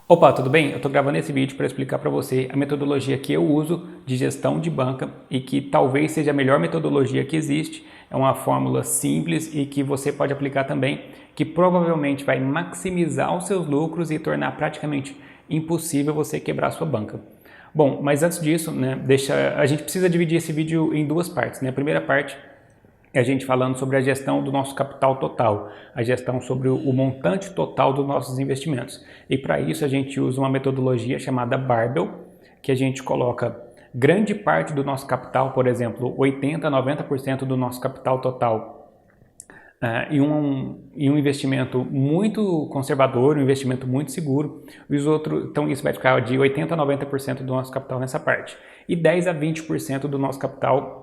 Opa, tudo bem? Eu estou gravando esse vídeo para explicar para você a metodologia que eu uso de gestão de banca e que talvez seja a melhor metodologia que existe. É uma fórmula simples e que você pode aplicar também, que provavelmente vai maximizar os seus lucros e tornar praticamente impossível você quebrar a sua banca. Bom, mas antes disso, a gente precisa dividir esse vídeo em duas partes. A primeira parte é a gente falando sobre a gestão do nosso capital total, a gestão sobre o montante total dos nossos investimentos. E para isso a gente usa uma metodologia chamada Barbell, que a gente coloca grande parte do nosso capital, por exemplo, 80 a 90% do nosso capital total em um investimento muito conservador, um investimento muito seguro. Então isso vai ficar de 80 a 90% do nosso capital nessa parte. E 10 a 20% do nosso capital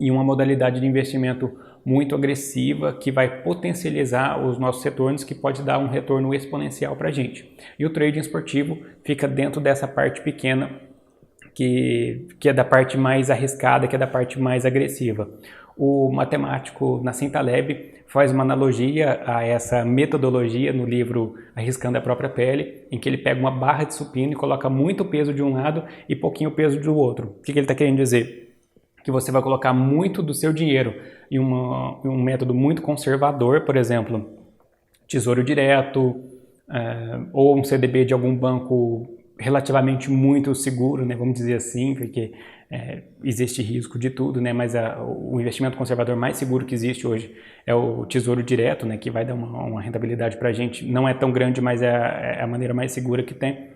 em uma modalidade de investimento muito agressiva que vai potencializar os nossos retornos, que pode dar um retorno exponencial para a gente. E o trading esportivo fica dentro dessa parte pequena, que é da parte mais arriscada, que é da parte mais agressiva. O matemático Nassim Taleb faz uma analogia a essa metodologia no livro Arriscando a Própria Pele, em que ele pega uma barra de supino e coloca muito peso de um lado e pouquinho peso do outro. O que ele está querendo dizer? Que você vai colocar muito do seu dinheiro em um método muito conservador, por exemplo, tesouro direto, ou um CDB de algum banco relativamente muito seguro, vamos dizer assim, porque existe risco de tudo, mas o investimento conservador mais seguro que existe hoje é o tesouro direto, que vai dar uma rentabilidade para a gente, não é tão grande, mas é a maneira mais segura que tem.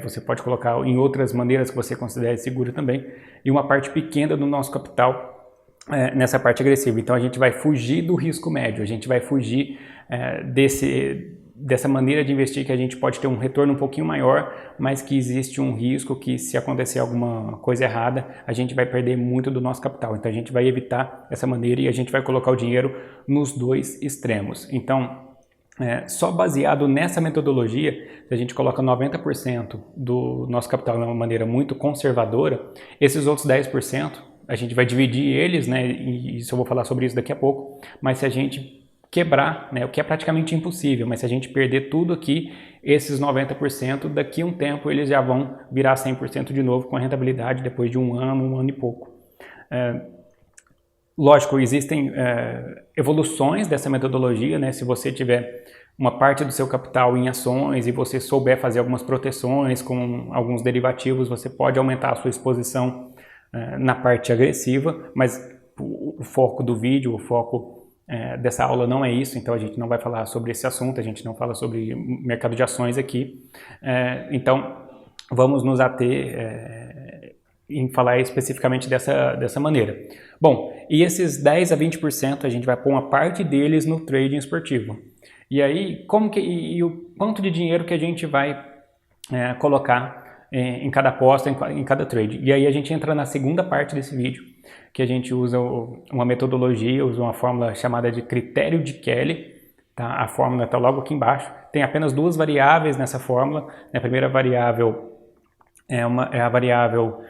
Você pode colocar em outras maneiras que você considere segura também, e uma parte pequena do nosso capital nessa parte agressiva. Então a gente vai fugir do risco médio, a gente vai fugir dessa maneira de investir que a gente pode ter um retorno um pouquinho maior, mas que existe um risco que, se acontecer alguma coisa errada, a gente vai perder muito do nosso capital. Então a gente vai evitar essa maneira e a gente vai colocar o dinheiro nos dois extremos. Então, só baseado nessa metodologia, se a gente coloca 90% do nosso capital de uma maneira muito conservadora, esses outros 10%, a gente vai dividir eles, e isso eu vou falar sobre isso daqui a pouco, mas se a gente quebrar, o que é praticamente impossível, mas se a gente perder tudo aqui, esses 90%, daqui a um tempo eles já vão virar 100% de novo com a rentabilidade depois de um ano e pouco. Lógico, existem evoluções dessa metodologia, se você tiver uma parte do seu capital em ações e você souber fazer algumas proteções com alguns derivativos, você pode aumentar a sua exposição na parte agressiva, mas o foco do vídeo, o foco dessa aula não é isso, então a gente não vai falar sobre esse assunto, a gente não fala sobre mercado de ações aqui, então vamos nos ater em falar especificamente dessa maneira. Bom, e esses 10 a 20% a gente vai pôr uma parte deles no trading esportivo. E aí, e o quanto de dinheiro que a gente vai colocar em cada aposta, em cada trade. E aí a gente entra na segunda parte desse vídeo, que a gente usa uma metodologia, usa uma fórmula chamada de critério de Kelly. Tá? A fórmula está logo aqui embaixo. Tem apenas duas variáveis nessa fórmula. A primeira variável é a variável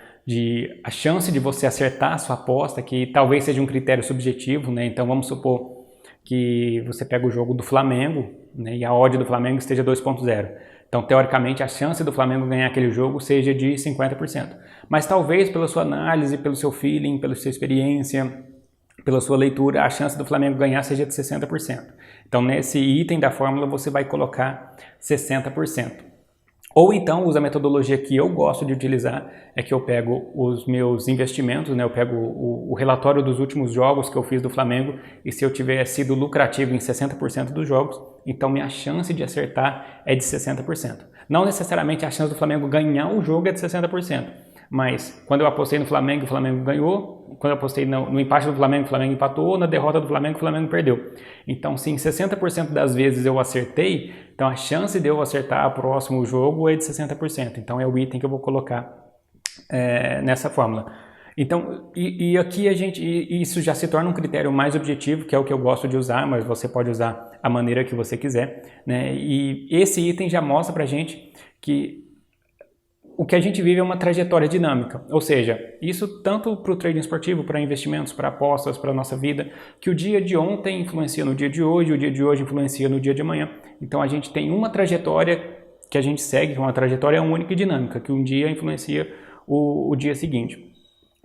a chance de você acertar a sua aposta, que talvez seja um critério subjetivo, Então vamos supor que você pega o jogo do Flamengo, e a odd do Flamengo esteja 2.0. Então, teoricamente, a chance do Flamengo ganhar aquele jogo seja de 50%. Mas talvez pela sua análise, pelo seu feeling, pela sua experiência, pela sua leitura, a chance do Flamengo ganhar seja de 60%. Então, nesse item da fórmula, você vai colocar 60%. Ou então, usa a metodologia que eu gosto de utilizar, é que eu pego os meus investimentos, eu pego o relatório dos últimos jogos que eu fiz do Flamengo, e se eu tiver sido lucrativo em 60% dos jogos, então minha chance de acertar é de 60%. Não necessariamente a chance do Flamengo ganhar o jogo é de 60%, mas quando eu apostei no Flamengo, o Flamengo ganhou. Quando eu apostei no empate do Flamengo, o Flamengo empatou. Na derrota do Flamengo, o Flamengo perdeu. Então, se em 60% das vezes eu acertei, então a chance de eu acertar o próximo jogo é de 60%. Então, é o item que eu vou colocar nessa fórmula. Então, e aqui isso já se torna um critério mais objetivo, que é o que eu gosto de usar, mas você pode usar a maneira que você quiser, E esse item já mostra pra gente que o que a gente vive é uma trajetória dinâmica, ou seja, isso tanto para o trading esportivo, para investimentos, para apostas, para a nossa vida, que o dia de ontem influencia no dia de hoje, o dia de hoje influencia no dia de amanhã. Então a gente tem uma trajetória que a gente segue, com uma trajetória única e dinâmica, que um dia influencia o dia seguinte.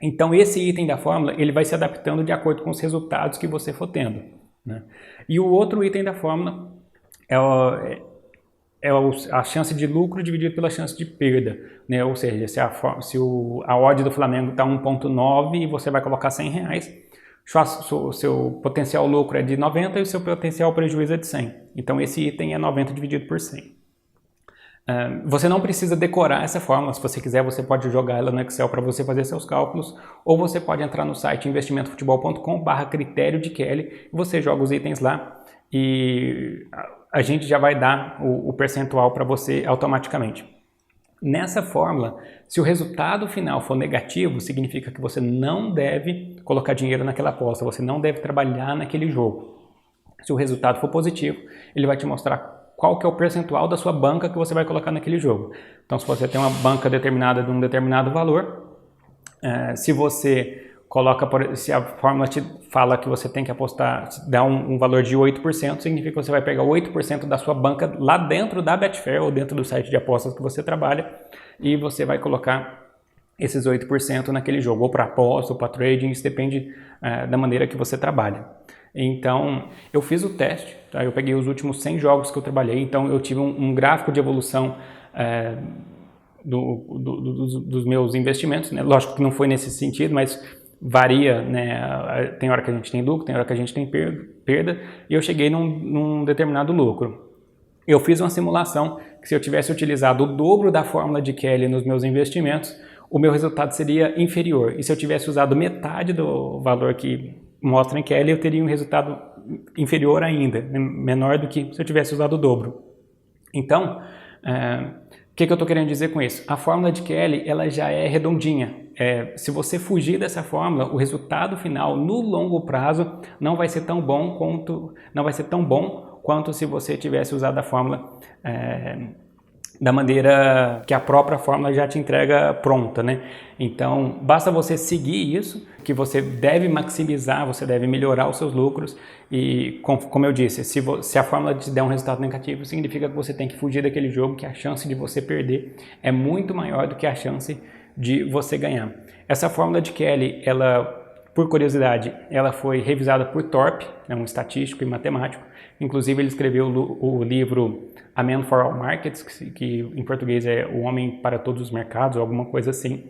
Então esse item da fórmula ele vai se adaptando de acordo com os resultados que você for tendo, né? E o outro item da fórmula é a chance de lucro dividido pela chance de perda, né? Ou seja, se a odd do Flamengo está 1,9 e você vai colocar R$100, o seu potencial lucro é de 90 e o seu potencial prejuízo é de 100. Então esse item é 90 dividido por 100. Você não precisa decorar essa fórmula. Se você quiser, você pode jogar ela no Excel para você fazer seus cálculos, ou você pode entrar no site investimentofutebol.com/critério de Kelly, você joga os itens lá e a gente já vai dar o percentual para você automaticamente. Nessa fórmula, se o resultado final for negativo, significa que você não deve colocar dinheiro naquela aposta, você não deve trabalhar naquele jogo. Se o resultado for positivo, ele vai te mostrar qual que é o percentual da sua banca que você vai colocar naquele jogo. Então, se você tem uma banca determinada de um determinado valor, se você coloca, se a fórmula te fala que você tem que apostar, dá um valor de 8%, significa que você vai pegar 8% da sua banca lá dentro da Betfair ou dentro do site de apostas que você trabalha e você vai colocar esses 8% naquele jogo, ou para aposta, ou para trading, isso depende da maneira que você trabalha. Então, eu fiz o teste, tá? Eu peguei os últimos 100 jogos que eu trabalhei, então eu tive um gráfico de evolução dos meus investimentos, né? Lógico que não foi nesse sentido, mas varia, né? Tem hora que a gente tem lucro, tem hora que a gente tem perda, e eu cheguei num determinado lucro. Eu fiz uma simulação que se eu tivesse utilizado o dobro da fórmula de Kelly nos meus investimentos, o meu resultado seria inferior. E se eu tivesse usado metade do valor que mostra em Kelly, eu teria um resultado inferior ainda, menor do que se eu tivesse usado o dobro. Então, o que eu estou querendo dizer com isso? A fórmula de Kelly ela já é redondinha. Se você fugir dessa fórmula, o resultado final no longo prazo não vai ser tão bom quanto se você tivesse usado a fórmula da maneira que a própria fórmula já te entrega pronta, né? Então, basta você seguir isso, que você deve maximizar, você deve melhorar os seus lucros e, como eu disse, se a fórmula te der um resultado negativo, significa que você tem que fugir daquele jogo, que a chance de você perder é muito maior do que a chance de você ganhar. Essa fórmula de Kelly, por curiosidade, ela foi revisada por Thorpe, um estatístico e matemático. Inclusive, ele escreveu o livro A Man for All Markets, que em português é O Homem para Todos os Mercados, ou alguma coisa assim.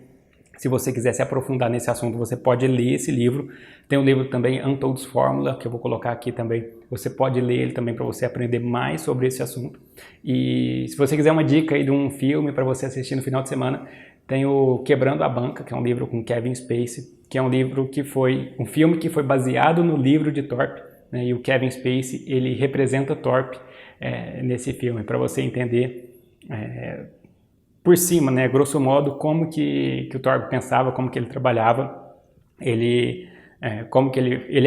Se você quiser se aprofundar nesse assunto, você pode ler esse livro. Tem um livro também, Untold's Formula, que eu vou colocar aqui também. Você pode ler ele também para você aprender mais sobre esse assunto. E se você quiser uma dica aí de um filme para você assistir no final de semana, tem o Quebrando a Banca, que é um livro com Kevin Spacey, que é um filme que foi baseado no livro de Thorpe, né? E o Kevin Spacey, ele representa Thorpe nesse filme, para você entender por cima, né, grosso modo, como que o Thorpe pensava, como que ele trabalhava. Ele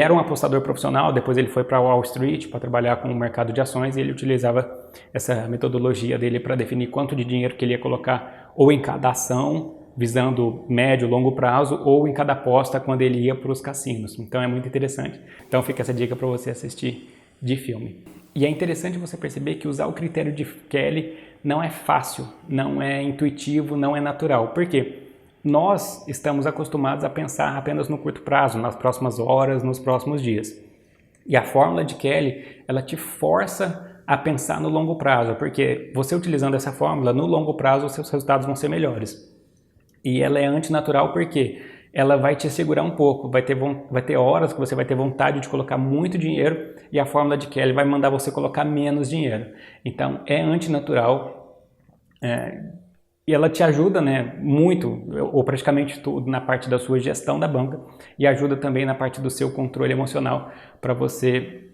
era um apostador profissional, depois ele foi para Wall Street para trabalhar com o mercado de ações e ele utilizava essa metodologia dele para definir quanto de dinheiro que ele ia colocar ou em cada ação, visando médio, longo prazo, ou em cada aposta quando ele ia para os cassinos. Então é muito interessante. Então fica essa dica para você assistir de filme. E é interessante você perceber que usar o critério de Kelly não é fácil, não é intuitivo, não é natural. Por quê? Nós estamos acostumados a pensar apenas no curto prazo, nas próximas horas, nos próximos dias. E a fórmula de Kelly, ela te força a pensar no longo prazo, porque você utilizando essa fórmula, no longo prazo, os seus resultados vão ser melhores. E ela é antinatural porque ela vai te segurar um pouco, vai ter horas que você vai ter vontade de colocar muito dinheiro e a fórmula de Kelly vai mandar você colocar menos dinheiro. Então é antinatural e ela te ajuda, né, muito, ou praticamente tudo, na parte da sua gestão da banca e ajuda também na parte do seu controle emocional para você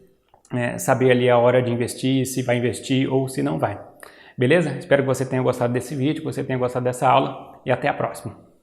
saber ali a hora de investir, se vai investir ou se não vai. Beleza? Espero que você tenha gostado desse vídeo, que você tenha gostado dessa aula e até a próxima.